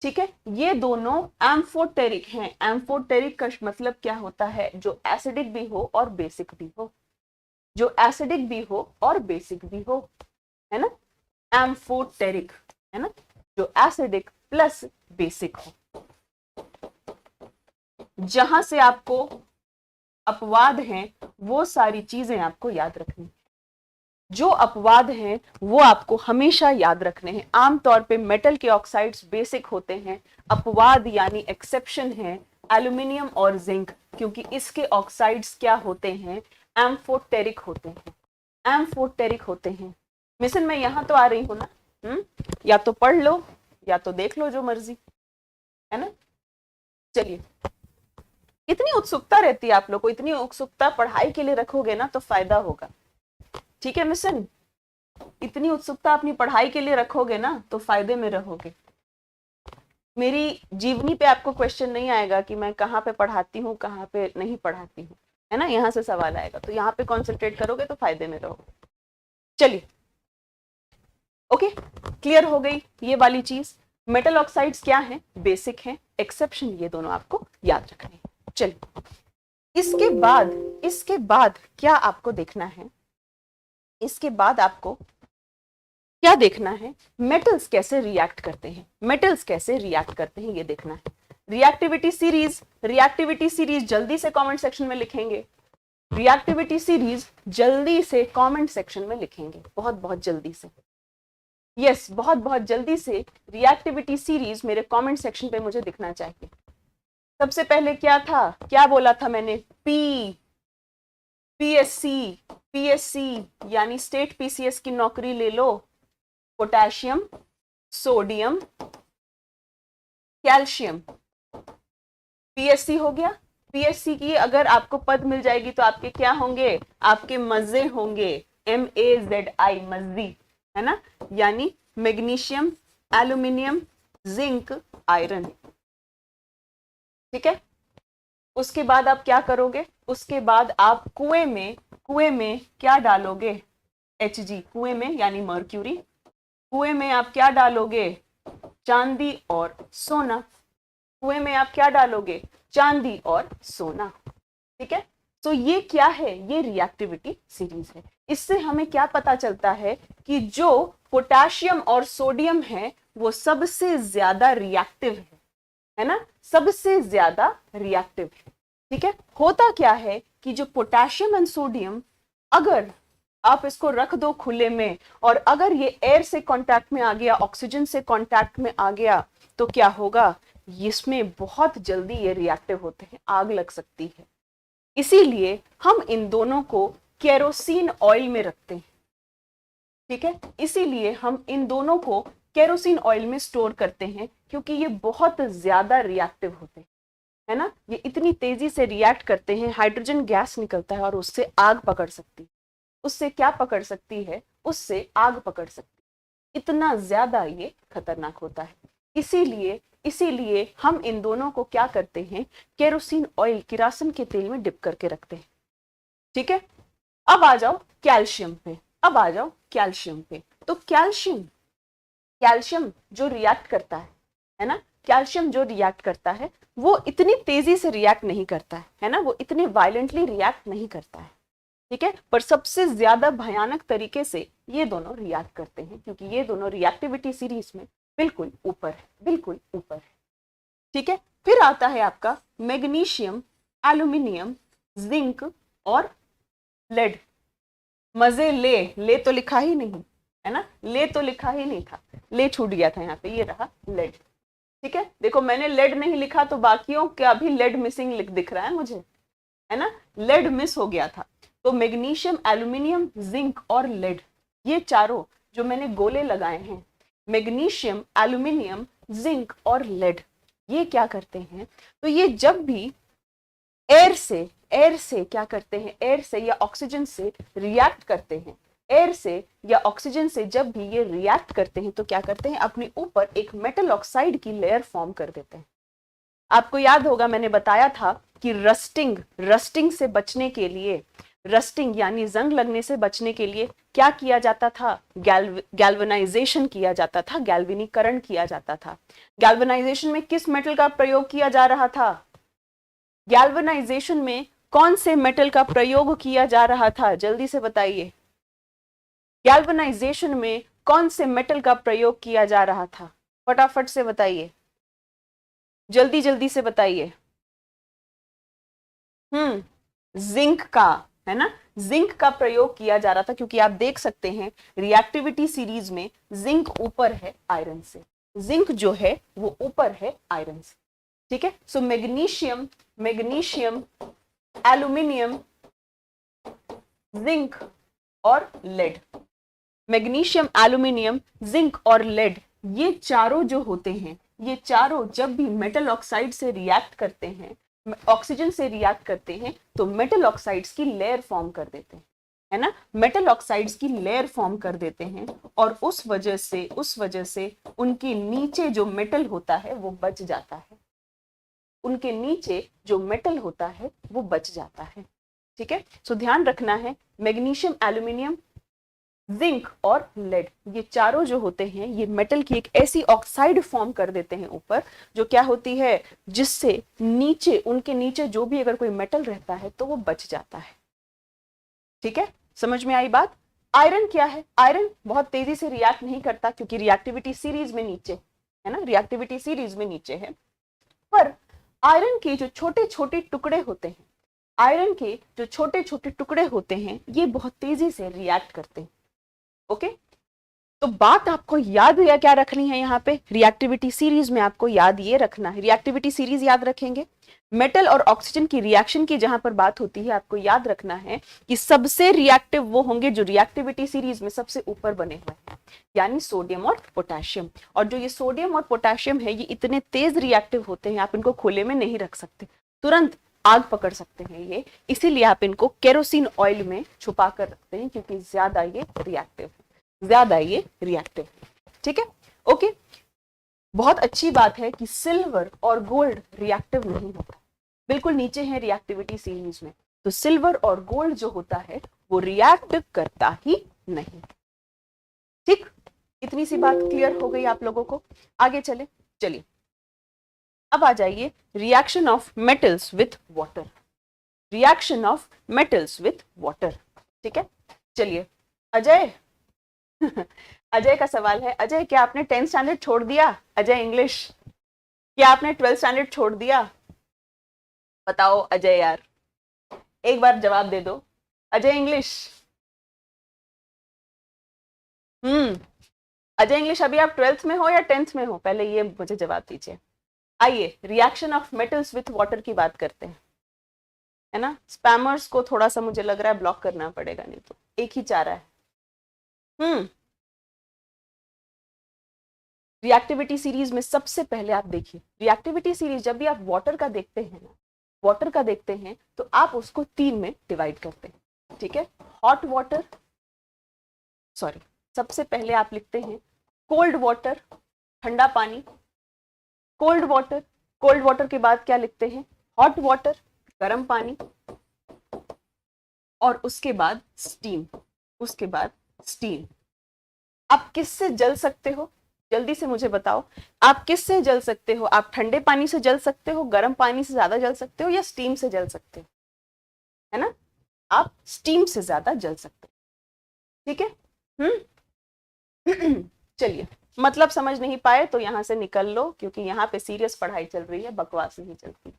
ठीक है, ये दोनों एम्फोटेरिक हैं। एम्फोटेरिक का मतलब क्या होता है? जो एसिडिक भी हो और बेसिक भी हो, जो एसिडिक भी हो और बेसिक भी हो, है ना। एम्फोटेरिक, है ना, जो एसिडिक प्लस बेसिक हो। जहां से आपको अपवाद हैं वो सारी चीजें आपको याद रखनी है। जो अपवाद हैं वो आपको हमेशा याद रखने हैं। आमतौर पे मेटल के ऑक्साइड्स बेसिक होते हैं, अपवाद यानी एक्सेप्शन है एल्यूमिनियम और जिंक, क्योंकि इसके ऑक्साइड्स क्या होते हैं? एम्फोटेरिक होते हैं। एम्फोटेरिक होते हैं। मिशन मैं यहां तो आ रही हूं ना? या तो पढ़ लो या तो देख लो, जो मर्जी, है ना। चलिए, इतनी उत्सुकता रहती है आप लोग को, इतनी उत्सुकता पढ़ाई के लिए रखोगे ना तो फायदा होगा। ठीक है मिशन, इतनी उत्सुकता अपनी पढ़ाई के लिए रखोगे ना तो फायदे में रहोगे। मेरी जीवनी पे आपको क्वेश्चन नहीं आएगा कि मैं कहाँ पे पढ़ाती हूँ कहाँ पे नहीं पढ़ाती हूँ, है ना। यहाँ से सवाल आएगा, तो यहाँ पे कॉन्सेंट्रेट करोगे तो फायदे में रहोगे। चलिए, ओके, क्लियर हो गई ये वाली चीज। मेटल ऑक्साइड्स क्या है? बेसिक है। एक्सेप्शन ये दोनों आपको याद रखने हैं। चलिए, इसके बाद क्या आपको देखना है? इसके बाद आपको क्या देखना है? मेटल्स कैसे रिएक्ट करते हैं, मेटल्स कैसे रिएक्ट करते हैं ये देखना है। रिएक्टिविटी सीरीज जल्दी से कमेंट सेक्शन में लिखेंगे। रिएक्टिविटी सीरीज जल्दी से कमेंट सेक्शन में लिखेंगे, बहुत बहुत जल्दी से। यस, बहुत बहुत जल्दी से रिएक्टिविटी सीरीज मेरे कमेंट सेक्शन पे मुझे दिखना चाहिए। सबसे पहले क्या था, क्या बोला था मैंने? पीएससी यानी स्टेट पीसीएस की नौकरी ले लो। पोटेशियम, सोडियम, कैल्शियम, पीएससी हो गया। पीएससी की अगर आपको पद मिल जाएगी तो आपके क्या होंगे? आपके मजे होंगे, MAZI, मज्जी, है ना, यानी मैग्नीशियम, एल्यूमिनियम, जिंक, आयरन। ठीक है, उसके बाद आप क्या करोगे? उसके बाद आप कुएं में क्या डालोगे? Hg, कुएं में यानी मर्क्यूरी। कुएं में आप क्या डालोगे? चांदी और सोना। कुएं में आप क्या डालोगे? चांदी और सोना। ठीक है, तो ये क्या है, ये रिएक्टिविटी सीरीज है। इससे हमें क्या पता चलता है कि जो पोटेशियम और सोडियम है वो सबसे ज्यादा रिएक्टिव है ना, सबसे ज्यादा रिएक्टिव है। ठीक है, होता क्या है कि जो पोटेशियम एंड सोडियम, अगर आप इसको रख दो खुले में और अगर ये एयर से कांटेक्ट में आ गया, ऑक्सीजन से कांटेक्ट में आ गया, तो क्या होगा, इसमें बहुत जल्दी ये रिएक्टिव होते हैं, आग लग सकती है। इसीलिए हम इन दोनों को केरोसिन ऑयल में रखते हैं। ठीक है, इसीलिए हम इन दोनों को केरोसिन ऑयल में स्टोर करते हैं, क्योंकि ये बहुत ज्यादा रिएक्टिव होते हैं, है ना। ये इतनी तेजी से रिएक्ट करते हैं, हाइड्रोजन गैस निकलता है और उससे आग पकड़ सकती है। उससे क्या पकड़ सकती है, उससे आग पकड़ सकती है। इतना ज्यादा ये खतरनाक होता है। इसीलिए हम इन दोनों को क्या करते हैं, केरोसिन ऑयल, किरासन के तेल में डिप करके रखते हैं। ठीक है, अब आ जाओ कैल्शियम पे, अब आ जाओ कैल्शियम पे। तो कैल्शियम जो रिएक्ट करता है ना, कैल्शियम जो रिएक्ट करता है वो इतनी तेजी से रिएक्ट नहीं करता है ना, वो इतने वायलेंटली रिएक्ट नहीं करता है। ठीक है, पर सबसे ज्यादा भयानक तरीके से ये दोनों रिएक्ट करते हैं, क्योंकि ये दोनों रिएक्टिविटी सीरीज में बिल्कुल ऊपर है, बिल्कुल ऊपर है। ठीक है, फिर आता है आपका मैग्नीशियम, एल्यूमिनियम, जिंक और लेड। मजे ले तो लिखा ही नहीं है ना, ले तो लिखा ही नहीं था, ले छूट गया था यहाँ पे, ये रहा लेड। ठीक है, देखो मैंने लेड नहीं लिखा तो बाकियों का भी लेड मिसिंग दिख रहा है मुझे, है ना, लेड मिस हो गया था। तो मैग्नीशियम, एल्यूमिनियम, जिंक और लेड, ये चारों जो मैंने गोले लगाए हैं, मैग्नीशियम, एल्यूमिनियम, जिंक और लेड, ये क्या करते हैं, तो ये जब भी एयर से क्या करते हैं, एयर से या ऑक्सीजन से रिएक्ट करते हैं, एयर से या ऑक्सीजन से जब भी ये रिएक्ट करते हैं तो क्या करते हैं, अपने ऊपर एक मेटल ऑक्साइड की लेयर फॉर्म कर देते हैं। आपको याद होगा मैंने बताया था कि रस्टिंग से बचने के लिए, रस्टिंग यानी जंग लगने से बचने के लिए क्या किया जाता था, गैल्वेनाइजेशन किया जाता था, गैल्वेनीकरण किया जाता था। गैल्वेनाइजेशन में किस मेटल का प्रयोग किया जा रहा था, गैल्वेनाइजेशन में कौन से मेटल का प्रयोग किया जा रहा था, जल्दी से बताइए। गैल्वेनाइजेशन में कौन से मेटल का प्रयोग किया जा रहा था, फटाफट से बताइए, जल्दी जल्दी से बताइए। जिंक का, है ना, जिंक का प्रयोग किया जा रहा था, क्योंकि आप देख सकते हैं रिएक्टिविटी सीरीज में जिंक ऊपर है आयरन से, जिंक जो है वो ऊपर है आयरन से। ठीक है, सो मैग्नीशियम, एल्यूमिनियम, जिंक और लेड, मैग्नीशियम, एल्यूमिनियम, जिंक और लेड, ये चारों जो होते हैं, ये चारों जब भी मेटल ऑक्साइड से रिएक्ट करते हैं, ऑक्सीजन से रिएक्ट करते हैं, तो मेटल ऑक्साइड्स की लेयर फॉर्म कर देते हैं, है ना, मेटल ऑक्साइड्स की लेयर फॉर्म कर देते हैं, और उस वजह से उनके नीचे जो मेटल होता है वो बच जाता है, उनके नीचे जो मेटल होता है वो बच जाता है। ठीक है, सो ध्यान रखना है, मैग्नीशियम, एल्यूमिनियम, जिंक और लेड, ये चारों जो होते हैं ये मेटल की एक ऐसी ऑक्साइड फॉर्म कर देते हैं ऊपर, जो क्या होती है, जिससे नीचे, उनके नीचे जो भी अगर कोई मेटल रहता है तो वो बच जाता है। ठीक है, समझ में आई बात। आयरन क्या है, आयरन बहुत तेजी से रिएक्ट नहीं करता, क्योंकि रिएक्टिविटी सीरीज में नीचे है ना, रिएक्टिविटी सीरीज में नीचे है। पर आयरन के जो छोटे छोटे टुकड़े होते हैं, आयरन के जो छोटे छोटे टुकड़े होते हैं, ये बहुत तेजी से रिएक्ट करते हैं। ओके, तो बात आपको याद या क्या रखनी है यहाँ पे, रिएक्टिविटी सीरीज में आपको याद ये रखना है, रिएक्टिविटी सीरीज याद रखेंगे, मेटल और ऑक्सीजन की रिएक्शन की जहां पर बात होती है, आपको याद रखना है कि सबसे रिएक्टिव वो होंगे जो रिएक्टिविटी सीरीज में सबसे ऊपर बने हुए हैं, यानी सोडियम और पोटेशियम। और जो ये सोडियम और पोटेशियम है, ये इतने तेज रिएक्टिव होते हैं, आप इनको खुले में नहीं रख सकते, तुरंत आग पकड़ सकते हैं ये, इसीलिए आप इनको केरोसिन ऑयल में छुपा कर रखते हैं, क्योंकि ज्यादा ये रिएक्टिव है, ठीक है, ओके। बहुत अच्छी बात है कि सिल्वर और गोल्ड रिएक्टिव नहीं होता, बिल्कुल नीचे है रिएक्टिविटी सीरीज में, तो सिल्वर और गोल्ड जो होता है वो रिएक्ट करता ही नहीं। ठीक, इतनी सी बात क्लियर हो गई आप लोगों को। आगे चलिए अब आ जाइए reaction of metals with water. Reaction of metals with water. ठीक है, चलिए अजय अजय का सवाल है, अजय क्या आपने 10th स्टैंडर्ड छोड़ दिया? अजय इंग्लिश, क्या आपने 12th स्टैंडर्ड छोड़ दिया? बताओ अजय यार, एक बार जवाब दे दो। अजय इंग्लिश, अजय इंग्लिश, अभी आप 12th में हो या 10th में हो? पहले ये मुझे जवाब दीजिए। आइए reaction of metals with water की बात करते हैं, है ना। स्पैमर्स को थोड़ा सा मुझे लग रहा है ब्लॉक करना पड़ेगा, नहीं तो एक ही चारा है। रिएक्टिविटी सीरीज में सबसे पहले आप देखिए, रिएक्टिविटी सीरीज जब भी आप वाटर का देखते हैं ना, वाटर का देखते हैं तो आप उसको 3 में डिवाइड करते हैं। ठीक है, हॉट वाटर, सॉरी, सबसे पहले आप लिखते हैं कोल्ड वाटर, ठंडा पानी, कोल्ड वाटर, कोल्ड वाटर के बाद क्या लिखते हैं? हॉट वाटर, गर्म पानी, और उसके बाद स्टीम, उसके बाद स्टीम। आप किससे जल सकते हो? जल्दी से मुझे बताओ, आप किससे जल सकते हो? आप ठंडे पानी से जल सकते हो, गर्म पानी से ज्यादा जल सकते हो, या स्टीम से जल सकते हो? है ना, आप स्टीम से ज्यादा जल सकते हो। ठीक है, चलिए, मतलब समझ नहीं पाए तो यहां से निकल लो, क्योंकि यहाँ पे सीरियस पढ़ाई चल रही है, बकवास नहीं चलती।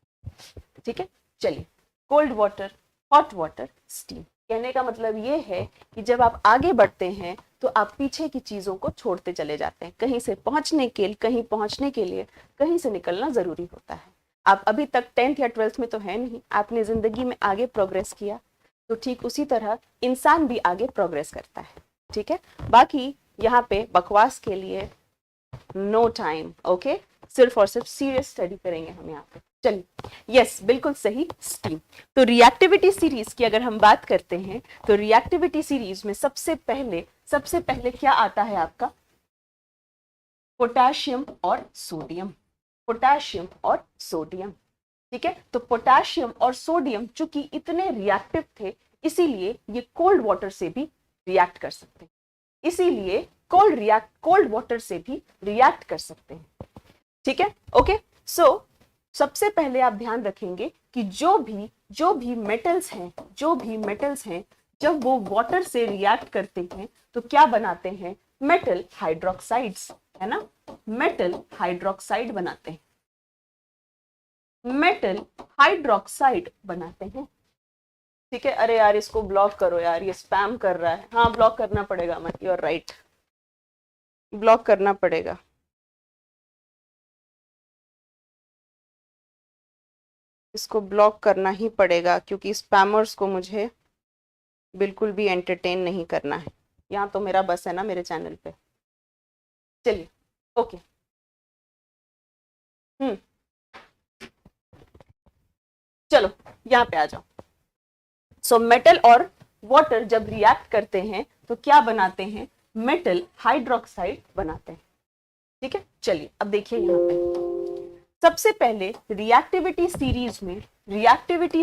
ठीक है, चलिए, cold water, hot water, steam. कहने का मतलब ये है कि जब आप आगे बढ़ते हैं तो आप पीछे की चीजों को छोड़ते चले जाते हैं। कहीं से पहुंचने के लिए, कहीं पहुंचने के लिए कहीं से निकलना जरूरी होता है। आप अभी तक 10th या 12th में तो है नहीं, आपने जिंदगी में आगे प्रोग्रेस किया, तो ठीक उसी तरह इंसान भी आगे प्रोग्रेस करता है। ठीक है, बाकी यहाँ पे बकवास के लिए नो टाइम। ओके, सिर्फ और सिर्फ सीरियस स्टडी करेंगे हम यहाँ पे। चलिए, यस, बिल्कुल सही, स्टीम। तो रिएक्टिविटी सीरीज की अगर हम बात करते हैं तो रिएक्टिविटी सीरीज में सबसे पहले क्या आता है आपका? पोटेशियम और सोडियम, पोटेशियम और सोडियम। ठीक है, तो पोटेशियम और सोडियम चूंकि इतने रिएक्टिव थे, इसीलिए ये कोल्ड वाटर से भी रिएक्ट कर सकते हैं, इसीलिए कोल्ड वाटर से भी रिएक्ट कर सकते हैं। ठीक है, ओके। सो सबसे पहले आप ध्यान रखेंगे कि जो भी मेटल्स हैं, जब वो वाटर से रिएक्ट करते हैं तो क्या बनाते हैं? मेटल हाइड्रोक्साइड्स, है ना, मेटल हाइड्रोक्साइड बनाते हैं, मेटल हाइड्रोक्साइड बनाते हैं। ठीक है, अरे यार इसको ब्लॉक करो यार, ये स्पैम कर रहा है। हाँ, ब्लॉक करना पड़ेगा, मैं, यू आर राइट, ब्लॉक करना पड़ेगा। इसको ब्लॉक करना ही पड़ेगा, क्योंकि स्पैमर्स को मुझे बिल्कुल भी एंटरटेन नहीं करना है। यहाँ तो मेरा बस है ना मेरे चैनल पे। चलिए, ओके, चलो यहाँ पे आ जाओ। सो मेटल और वाटर जब रिएक्ट करते हैं तो क्या बनाते हैं? मेटल हाइड्रोक्साइड बनाते हैं। ठीक है, चलिए अब देखिए यहाँ पे सबसे पहले रिएक्टिविटी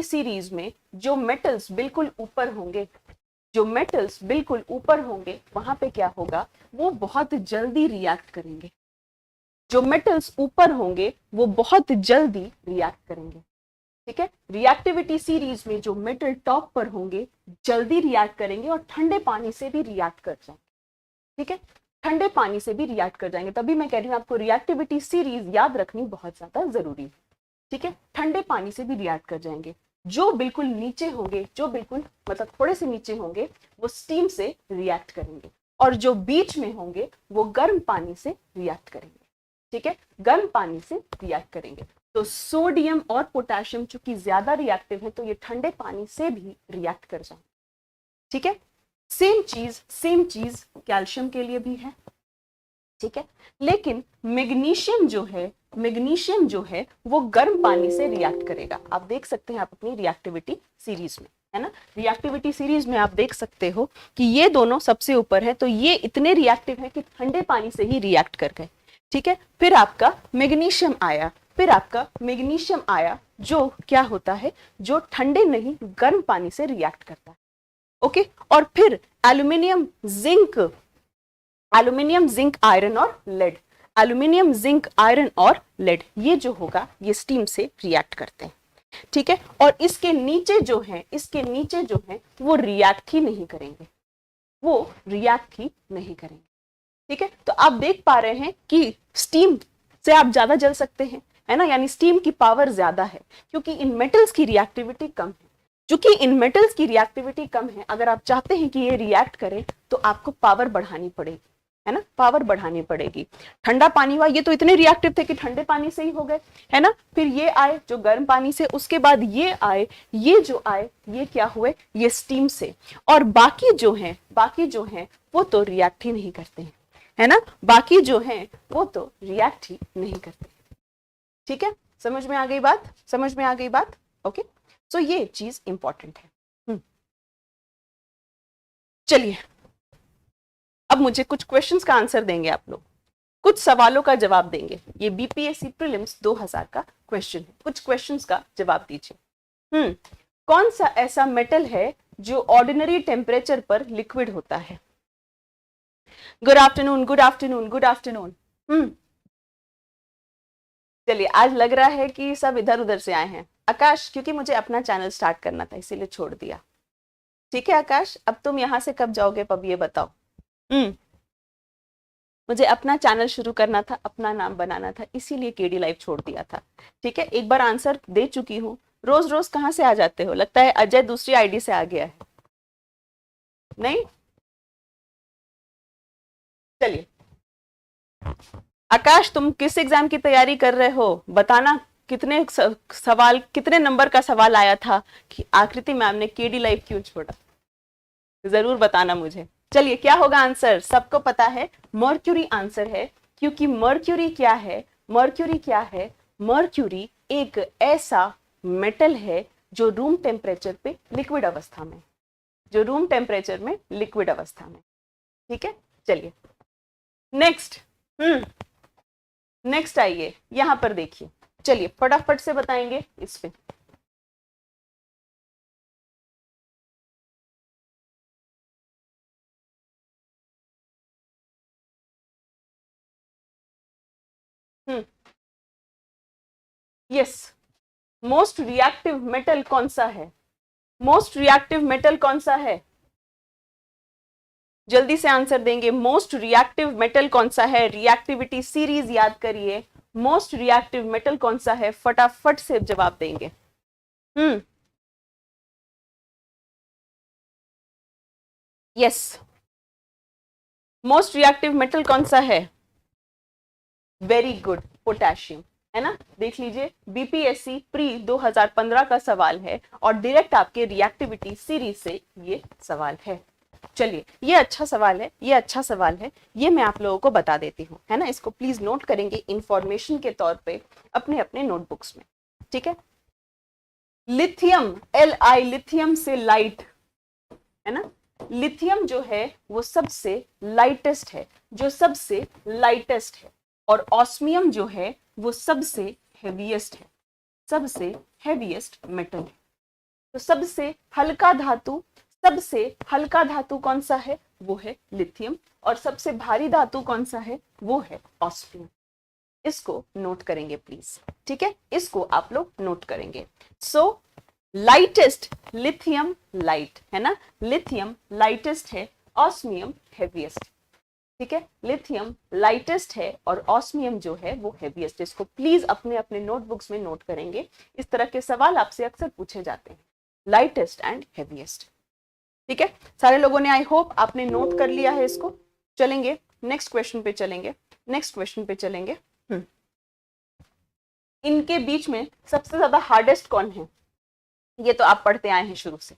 सीरीज में जो मेटल्स बिल्कुल ऊपर होंगे, वहां पे क्या होगा? वो बहुत जल्दी रिएक्ट करेंगे। जो मेटल्स ऊपर होंगे वो बहुत जल्दी रिएक्ट करेंगे। ठीक है, रिएक्टिविटी सीरीज में जो मेटल टॉप पर होंगे जल्दी रिएक्ट करेंगे और ठंडे पानी से भी रिएक्ट कर जाएंगे। ठीक है, ठंडे पानी से भी रिएक्ट कर जाएंगे। तभी मैं कह रही हूँ आपको रिएक्टिविटी सीरीज याद रखनी बहुत ज्यादा जरूरी है। ठीक है, ठंडे पानी से भी रिएक्ट कर जाएंगे। जो बिल्कुल नीचे होंगे, जो बिल्कुल मतलब थोड़े से नीचे होंगे, वो स्टीम से रिएक्ट करेंगे, और जो बीच में होंगे वो गर्म पानी से रिएक्ट करेंगे। ठीक है, गर्म पानी से रिएक्ट करेंगे। तो सोडियम और पोटेशियम चूंकि ज्यादा रिएक्टिव है तो ये ठंडे पानी से भी रिएक्ट कर जाएंगे। ठीक है, सेम चीज कैल्शियम के लिए भी है। ठीक है, लेकिन मैग्नीशियम जो है वो गर्म पानी से रिएक्ट करेगा। आप देख सकते हैं आप अपनी रिएक्टिविटी सीरीज में, है ना, रिएक्टिविटी सीरीज में आप देख सकते हो कि ये दोनों सबसे ऊपर है, तो ये इतने रिएक्टिव है कि ठंडे पानी से ही रिएक्ट कर गए। ठीक है, फिर आपका मैग्नीशियम आया, जो क्या होता है? जो ठंडे नहीं गर्म पानी से रिएक्ट करता है। ओके, और फिर एल्यूमिनियम, जिंक, आयरन और लेड, ये जो होगा ये स्टीम से रिएक्ट करते हैं। ठीक है, और इसके नीचे जो है, इसके नीचे जो है वो रिएक्ट ही नहीं करेंगे, वो रिएक्ट ही नहीं करेंगे। ठीक है, तो आप देख पा रहे हैं कि स्टीम से आप ज्यादा जल सकते हैं, है ना, यानी स्टीम की पावर ज्यादा है, क्योंकि इन मेटल्स की रिएक्टिविटी कम है। चूंकि इन मेटल्स की रिएक्टिविटी कम है, अगर आप चाहते हैं कि ये रिएक्ट करें तो आपको पावर बढ़ानी पड़ेगी, है ना, पावर बढ़ानी पड़ेगी। ठंडा पानी हुआ, ये तो इतने रिएक्टिव थे कि ठंडे पानी से ही हो गए, है ना, फिर ये आए जो गर्म पानी से, उसके बाद ये आए, ये जो आए ये क्या हुए, ये स्टीम से। और बाकी जो है, बाकी जो है वो तो रिएक्ट ही नहीं करते हैं, है ना, बाकी जो है वो तो रिएक्ट ही नहीं करते। ठीक है, समझ में आ गई बात, समझ में आ गई बात। ओके, सो ये चीज इंपॉर्टेंट है। चलिए, अब मुझे कुछ क्वेश्चंस का आंसर देंगे आप लोग, कुछ सवालों का जवाब देंगे। ये बीपीएससी प्रीलिम्स 2000 का क्वेश्चन है, कुछ क्वेश्चंस का जवाब दीजिए। कौन सा ऐसा मेटल है जो ऑर्डिनरी टेम्परेचर पर लिक्विड होता है? Good afternoon, good afternoon, good afternoon. चलिए, आज लग रहा है कि सब इधर उधर से आए हैं। आकाश, क्योंकि मुझे अपना चैनल स्टार्ट करना था इसीलिए छोड़ दिया। ठीक है आकाश, अब तुम यहां से कब जाओगे पब, ये बताओ। मुझे अपना चैनल शुरू करना था, अपना नाम बनाना था, इसीलिए केडी लाइव छोड़ दिया था। ठीक है, एक बार आंसर दे चुकी हूँ, रोज रोज कहां से आ जाते हो, लगता है अजय दूसरी आईडी से आ गया है। नहीं, चलिए। आकाश, तुम किस एग्जाम की तैयारी कर रहे हो बताना, कितने सवाल, कितने नंबर का सवाल आया था कि आकृति मैम ने केडी लाइव क्यों छोड़ा, जरूर बताना मुझे। चलिए, क्या होगा आंसर, सबको पता है मर्क्यूरी आंसर है, क्योंकि मर्क्यूरी क्या है, मर्क्यूरी क्या है, मर्क्यूरी एक ऐसा मेटल है जो रूम टेम्परेचर पे लिक्विड अवस्था में, जो रूम टेम्परेचर में लिक्विड अवस्था में। ठीक है, चलिए नेक्स्ट। नेक्स्ट आइए, यहां पर देखिए, चलिए फटाफट से बताएंगे इस पे। यस, मोस्ट रिएक्टिव मेटल कौन सा है, मोस्ट रिएक्टिव मेटल कौन सा है, जल्दी से आंसर देंगे। मोस्ट रिएक्टिव मेटल कौन सा है, रिएक्टिविटी सीरीज याद करिए, मोस्ट रिएक्टिव मेटल कौन सा है, फटाफट से जवाब देंगे। यस, मोस्ट रिएक्टिव मेटल कौन सा है, वेरी गुड, पोटेशियम, है ना। देख लीजिए, बीपीएससी प्री 2015 का सवाल है और डायरेक्ट आपके रिएक्टिविटी सीरीज से ये सवाल है। चलिए, ये अच्छा सवाल है, ये अच्छा सवाल है, ये मैं आप लोगों को बता देती हूँ, है ना, इसको प्लीज नोट करेंगे इंफॉर्मेशन के तौर पे अपने अपने नोटबुक्स में। ठीक है, लिथियम, Li, लिथियम से लाइट, है ना, लिथियम जो है वो सबसे लाइटेस्ट है, जो सबसे लाइटेस्ट है, और ऑस्मियम जो है वो सबसे हेवीएस्ट है, सबसे हेवीएस्ट मेटल है। तो सबसे हल्का धातु, सबसे हल्का धातु कौन सा है, वो है लिथियम, और सबसे भारी धातु कौन सा है, वो है ऑस्मियम। इसको नोट करेंगे प्लीज, ठीक है, इसको आप लोग नोट करेंगे। सो लाइटेस्ट लिथियम लाइट, है ना, लिथियम लाइटेस्ट है, ऑस्मियम हेवीएस्ट। ठीक है, लिथियम लाइटेस्ट है और ऑस्मियम जो है वो हेवीएस्ट। इसको प्लीज अपने अपने नोटबुक्स में नोट करेंगे, इस तरह के सवाल आपसे अक्सर पूछे जाते हैं, लाइटेस्ट एंड हेवीएस्ट। ठीक है, सारे लोगों ने, आई होप आपने नोट कर लिया है इसको। चलेंगे नेक्स्ट क्वेश्चन पे, चलेंगे नेक्स्ट क्वेश्चन पे चलेंगे। इनके बीच में सबसे ज्यादा हार्डेस्ट कौन है, ये तो आप पढ़ते आए हैं शुरू से,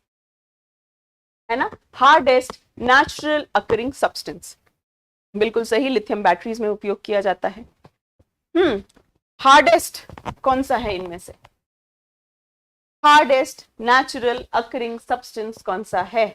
है ना, हार्डेस्ट नेचुरल अकरिंग सब्सटेंस, बिल्कुल सही, लिथियम बैटरीज में उपयोग किया जाता है। हार्डेस्ट कौन सा है इनमें से, हार्डेस्ट नेचुरल अकरिंग सब्सटेंस कौन सा है,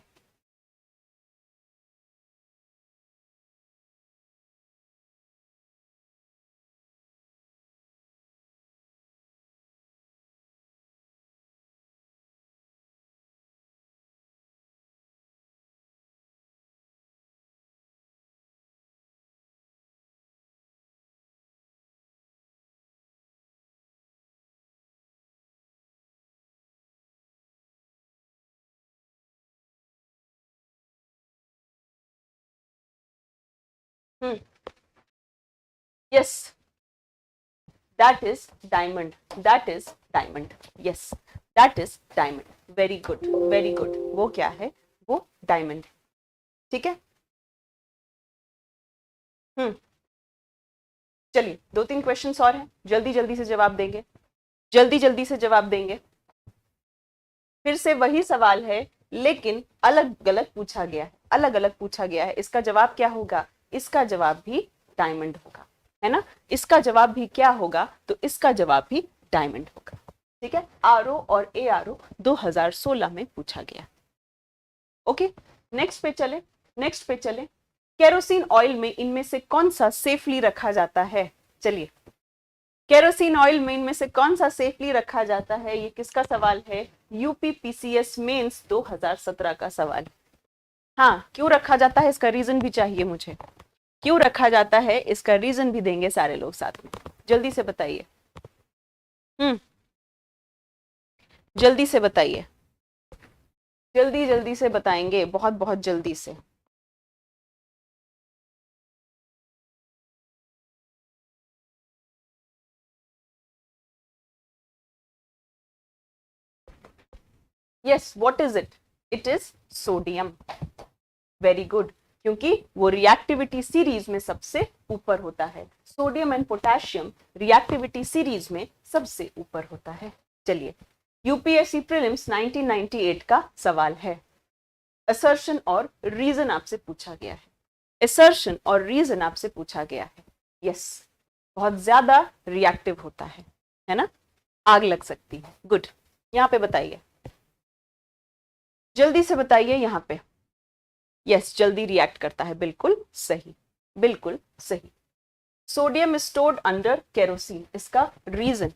yes, that is diamond, that is diamond, yes that is diamond, very good very good, वो क्या है, वो डायमंड है, ठीक है। चलिए 2-3 क्वेश्चंस और हैं, जल्दी जल्दी से जवाब देंगे, जल्दी जल्दी से जवाब देंगे। फिर से वही सवाल है लेकिन अलग अलग पूछा गया है, अलग अलग पूछा गया है। इसका जवाब क्या होगा, इसका जवाब भी डायमंड होगा, है ना। इसका जवाब भी क्या होगा, तो इसका जवाब भी डायमंड होगा, ठीक है। आरओ और एआरओ 2016 में पूछा गया। ओके, नेक्स्ट पे चले, नेक्स्ट पे चले। केरोसिन ऑयल में इनमें से कौन सा सेफली रखा जाता है, चलिए केरोसिन ऑयल में इनमें से कौन सा सेफली रखा जाता है, ये किसका सवाल है, यूपीपीसीएस मेंस 2017 का सवाल। हाँ, क्यों रखा जाता है इसका रीजन भी चाहिए मुझे, क्यों रखा जाता है इसका रीजन भी देंगे सारे लोग साथ में, जल्दी से बताइए। जल्दी से बताइए, जल्दी जल्दी से बताएंगे, बहुत बहुत जल्दी से। Yes, what is it, it is sodium, very good, क्योंकि वो रिएक्टिविटी सीरीज में सबसे ऊपर होता है, sodium and potassium reactivity series में सबसे ऊपर होता है। चलिए, यूपीएससी प्रीलिम्स 1998 का सवाल है, असर्शन और रीजन आपसे पूछा गया है, असर्शन और रीजन आपसे पूछा गया है। यस, बहुत ज्यादा रिएक्टिव होता है ना, आग लग सकती है, गुड। यहां पे बताइए, जल्दी से बताइए यहां पे। यस, जल्दी रिएक्ट करता है, बिल्कुल सही, बिल्कुल सही। सोडियम स्टोर्ड अंडर केरोसिन, इसका रीजन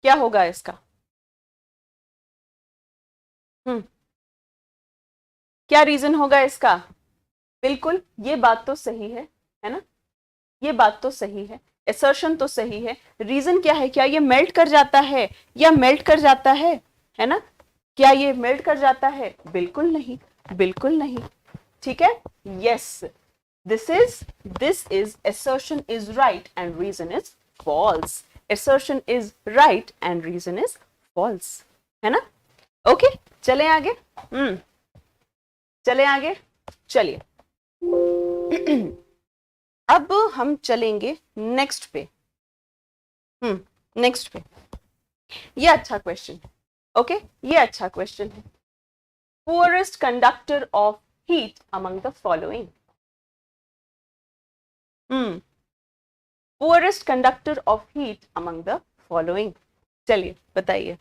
क्या होगा इसका, क्या रीजन होगा इसका, बिल्कुल ये बात तो सही है ना, ये बात तो सही है, असर्शन तो सही है। रीजन क्या है, क्या ये मेल्ट कर जाता है, या मेल्ट कर जाता है ना, क्या ये मेल्ट कर जाता है, बिल्कुल नहीं, बिल्कुल नहीं, ठीक है। Yes, this is assertion is right and reason is false, assertion is right and reason is false, है ना। ओके, चले आगे, चले आगे, चलिए अब हम चलेंगे नेक्स्ट पे, नेक्स्ट पे। ये अच्छा क्वेश्चन है, ओके, ये अच्छा क्वेश्चन है। Poorest conductor of heat among the following, poorest conductor of heat among the following, चलिए बताइए।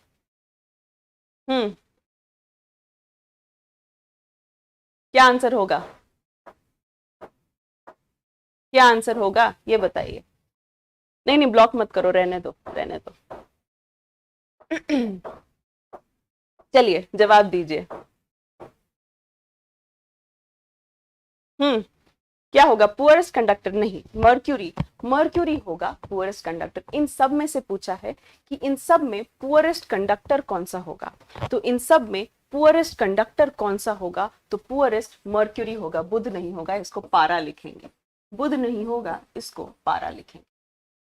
क्या आंसर होगा, क्या आंसर होगा ये बताइए। नहीं नहीं, ब्लॉक मत करो, रहने दो, रहने दो। चलिए जवाब दीजिए। क्या होगा, पुअरेस्ट कंडक्टर नहीं, मर्क्यूरी, मर्क्यूरी होगा पुअरेस्ट कंडक्टर। इन सब में से पूछा है कि इन सब में पुअरेस्ट कंडक्टर कौन सा होगा, तो इन सब में पुअरेस्ट कंडक्टर कौन सा होगा, तो पुअरेस्ट मर्क्यूरी होगा, बुध नहीं होगा, इसको पारा लिखेंगे, बुध नहीं होगा, इसको पारा लिखेंगे।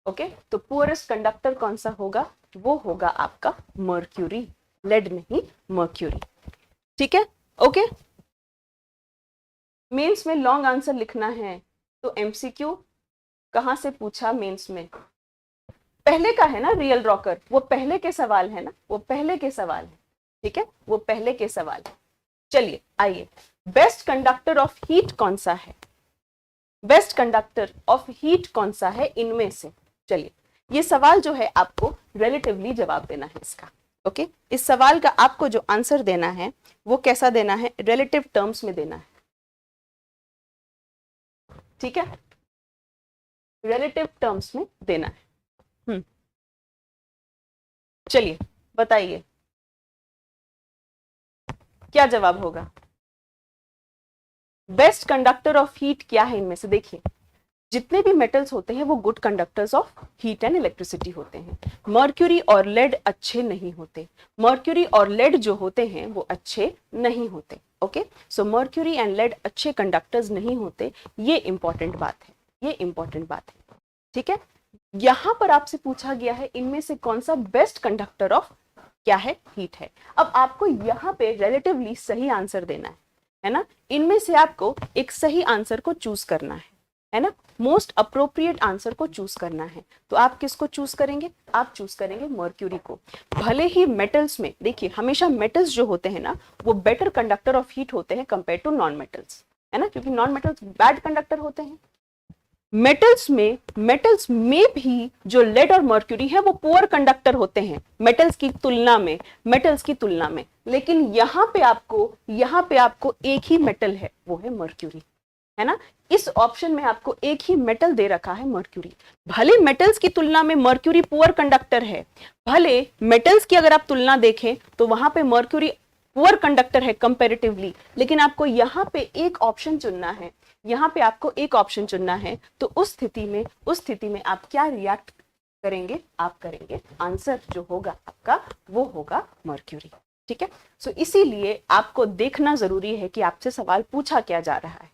ओके, तो पुअरेस्ट कंडक्टर कौन सा होगा, वो होगा आपका मर्क्यूरी, लेड नहीं, मर्क्यूरी, ठीक है। ओके, मेंस में लॉन्ग आंसर लिखना है तो एमसीक्यू कहां से पूछा, मेंस में पहले का है ना, रियल रॉकर, वो पहले के सवाल है ना, वो पहले के सवाल है, ठीक है, वो पहले के सवाल है। चलिए आइए, बेस्ट कंडक्टर ऑफ हीट कौन सा है, बेस्ट कंडक्टर ऑफ हीट कौन सा है इनमें से। चलिए, ये सवाल जो है आपको रिलेटिवली जवाब देना है इसका, ओके। इस सवाल का आपको जो आंसर देना है वो कैसा देना है, रिलेटिव टर्म्स में देना है, ठीक है, रिलेटिव टर्म्स में देना है। चलिए बताइए क्या जवाब होगा। बेस्ट कंडक्टर ऑफ हीट क्या है इनमें से, देखिए जितने भी मेटल्स होते हैं वो good conductors of heat and electricity होते हैं। मर्क्यूरी और लेड अच्छे नहीं होते, मर्क्यूरी और लेड जो होते हैं वो अच्छे नहीं होते। Okay, so mercury and lead अच्छे कंडक्टर्स नहीं होते, ये इंपॉर्टेंट बात है, ये इंपॉर्टेंट बात है। ठीक है, यहां पर आपसे पूछा गया है इनमें से कौन सा बेस्ट कंडक्टर ऑफ क्या है, हीट है। अब आपको यहां पे रिलेटिवली सही आंसर देना है ना, इनमें से आपको एक सही आंसर को चूज करना है ना, मोस्ट अप्रोप्रिएट आंसर को चूज करना है। तो आप किसको चूज करेंगे, आप चूज करेंगे मर्क्यूरी को। भले ही मेटल्स में देखिए हमेशा मेटल्स जो होते हैं ना वो बेटर कंडक्टर ऑफ हीट होते हैं कंपेयर टू नॉन मेटल्स, है ना, क्योंकि नॉन मेटल्स बैड कंडक्टर होते हैं। मेटल्स में भी जो लेड और मर्क्यूरी है वो पुअर कंडक्टर होते हैं मेटल्स की तुलना में, लेकिन यहाँ पे आपको एक ही मेटल है, वो है मर्क्यूरी, है ना। इस ऑप्शन में आपको एक ही मेटल दे रखा है मर्क्यूरी। भले मेटल्स की तुलना में मर्क्यूरी पुअर कंडक्टर है, भले मेटल्स की अगर आप तुलना देखें तो वहां पे मर्क्यूरी पुअर कंडक्टर है कंपैरेटिवली, लेकिन आपको यहाँ पे एक ऑप्शन चुनना है, यहाँ पे आपको एक ऑप्शन चुनना है। तो उस स्थिति में आप क्या रिएक्ट करेंगे, आप करेंगे आंसर जो होगा आपका वो होगा मर्क्यूरी। ठीक है, सो इसीलिए आपको देखना जरूरी है कि आपसे सवाल पूछा क्या जा रहा है।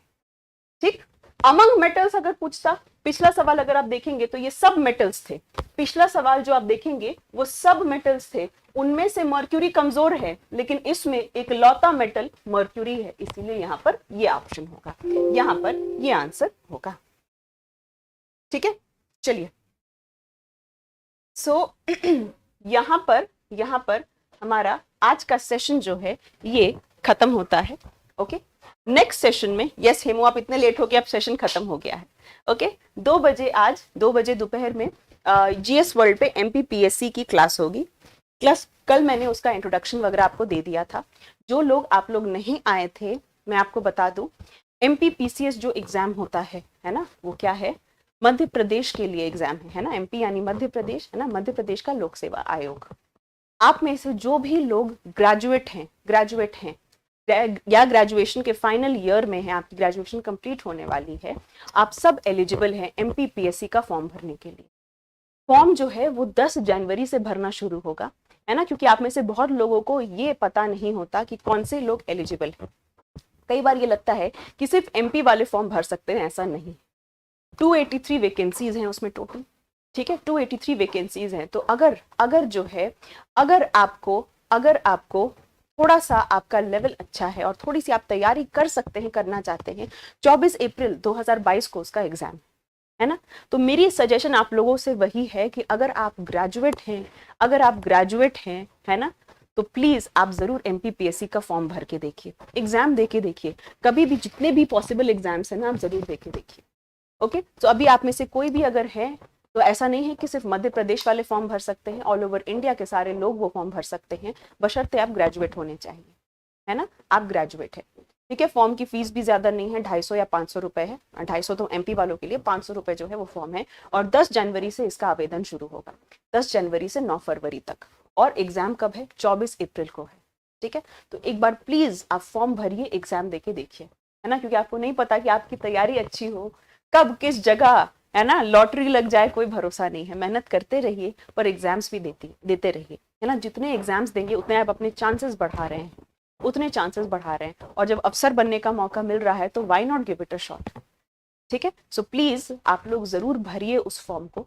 ठीक, अमंग मेटल्स अगर पूछता, पिछला सवाल अगर आप देखेंगे तो ये सब मेटल्स थे, पिछला सवाल जो आप देखेंगे वो सब मेटल्स थे, उनमें से मर्क्यूरी कमजोर है, लेकिन इसमें एक लौता मेटल मर्क्यूरी है, इसीलिए यहां पर ये ऑप्शन होगा, यहां पर ये आंसर होगा। ठीक है, चलिए सो यहां पर हमारा आज का सेशन जो है ये खत्म होता है। ओके, नेक्स्ट सेशन में, यस हेमू आप इतने लेट हो गए, अब सेशन खत्म हो गया है। ओके, 2 बजे आज 2 बजे दोपहर में जीएस वर्ल्ड पे एमपीपीएससी की क्लास होगी। क्लास कल मैंने उसका इंट्रोडक्शन वगैरह आपको दे दिया था। जो लोग आप लोग नहीं आए थे मैं आपको बता दूं, एमपीपीसीएस जो एग्जाम होता है ना, वो क्या है, मध्य प्रदेश के लिए एग्जाम है ना, एमपी यानी मध्य प्रदेश, है ना, मध्य प्रदेश का लोक सेवा आयोग। आप में से जो भी लोग ग्रेजुएट हैं या ग्रेजुएशन के फाइनल ईयर में है, आपकी ग्रेजुएशन कंप्लीट होने वाली है, आप सब एलिजिबल हैं एमपीपीएससी का फॉर्म भरने के लिए। फॉर्म जो है वो 10 जनवरी से भरना शुरू होगा, है ना, क्योंकि आप में से बहुत लोगों को ये पता नहीं होता कि कौन से लोग एलिजिबल हैं। कई बार ये लगता है कि सिर्फ एमपी वाले फॉर्म भर सकते हैं, ऐसा नहीं। 283 वैकेंसीज हैं उसमें टोटल। ठीक है, 283 वैकेंसीज हैं। तो अगर आपको थोड़ा सा आपका लेवल अच्छा है और थोड़ी सी आप तैयारी कर सकते हैं, करना चाहते हैं, 24 अप्रैल 2022 को उसका एग्जाम है ना। तो मेरी सजेशन आप लोगों से वही है कि अगर आप ग्रेजुएट हैं, है ना, तो प्लीज आप जरूर एमपीपीएससी का फॉर्म भर के देखिए, एग्जाम दे के देखिए, कभी भी जितने भी पॉसिबल एग्जाम्स हैं ना आप जरूर दे के देखिए। ओके, तो अभी आप में से कोई भी अगर है तो ऐसा नहीं है कि सिर्फ मध्य प्रदेश वाले फॉर्म भर सकते हैं, ऑल ओवर इंडिया के सारे लोग वो फॉर्म भर सकते हैं, बशर्ते आप ग्रेजुएट होने चाहिए, है ना, आप ग्रेजुएट है। ठीक है, फॉर्म की फीस भी ज्यादा नहीं है, 250 या 500 रुपए है। 250 तो एमपी वालों के लिए, 500 रुपए जो है वो फॉर्म है। और 10 जनवरी से इसका आवेदन शुरू होगा, 10 जनवरी से 9 फरवरी तक। और एग्जाम कब है, 24 अप्रैल को है। ठीक है, तो एक बार प्लीज आप फॉर्म भरिए, एग्जाम देके देखिए, है ना, क्योंकि आपको नहीं पता कि आपकी तैयारी अच्छी हो कब किस जगह, है ना, लॉटरी लग जाए, कोई भरोसा नहीं है। मेहनत करते रहिए पर एग्जाम्स भी देते रहिए, है ना। जितने एग्जाम्स देंगे उतने आप अपने चांसेस बढ़ा रहे हैं, और जब अफसर बनने का मौका मिल रहा है तो why not give it a shot. ठीक है, सो प्लीज आप लोग जरूर भरिए उस फॉर्म को,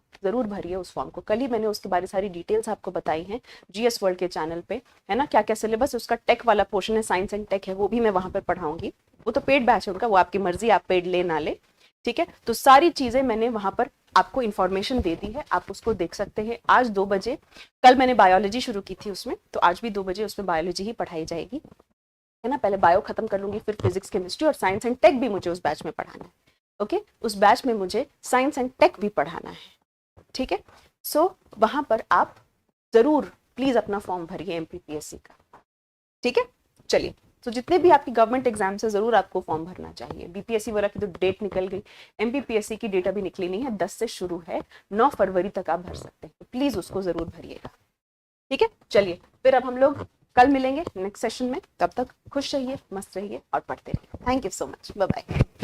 कल ही मैंने उसके बारे सारी डिटेल्स आपको बताई हैं जीएस वर्ल्ड के चैनल पे, है ना। क्या क्या सिलेबस, उसका टेक वाला पोर्शन है, साइंस एंड टेक है, वो भी मैं वहां पर पढ़ाऊंगी। वो तो पेड बैच है उनका, वो आपकी मर्जी, आप पेड ले ना ले। ठीक है, तो सारी चीजें मैंने वहां पर आपको इन्फॉर्मेशन दे दी है, आप उसको देख सकते हैं। आज 2 बजे, कल मैंने बायोलॉजी शुरू की थी उसमें, तो आज भी 2 बजे उसमें बायोलॉजी ही पढ़ाई जाएगी, है ना। पहले बायो खत्म कर लूंगी, फिर फिजिक्स, केमिस्ट्री और साइंस एंड टेक भी मुझे उस बैच में पढ़ाना है। ओके, उस बैच में मुझे साइंस एंड टेक भी पढ़ाना है। ठीक है, सो वहां पर आप जरूर प्लीज अपना फॉर्म भरिए एमपीपीएससी का। ठीक है, चलिए, तो जितने भी आपकी गवर्नमेंट एग्जाम से जरूर आपको फॉर्म भरना चाहिए। बीपीएससी वाला की तो डेट निकल गई, एमपीपीएससी की डेट अभी निकली नहीं है, 10 से शुरू है, 9 फरवरी तक आप भर सकते हैं, तो प्लीज उसको जरूर भरिएगा। ठीक है, चलिए फिर अब हम लोग कल मिलेंगे नेक्स्ट सेशन में, तब तक खुश रहिए, मस्त रहिए और पढ़ते रहिए। Thank you so much, bye bye.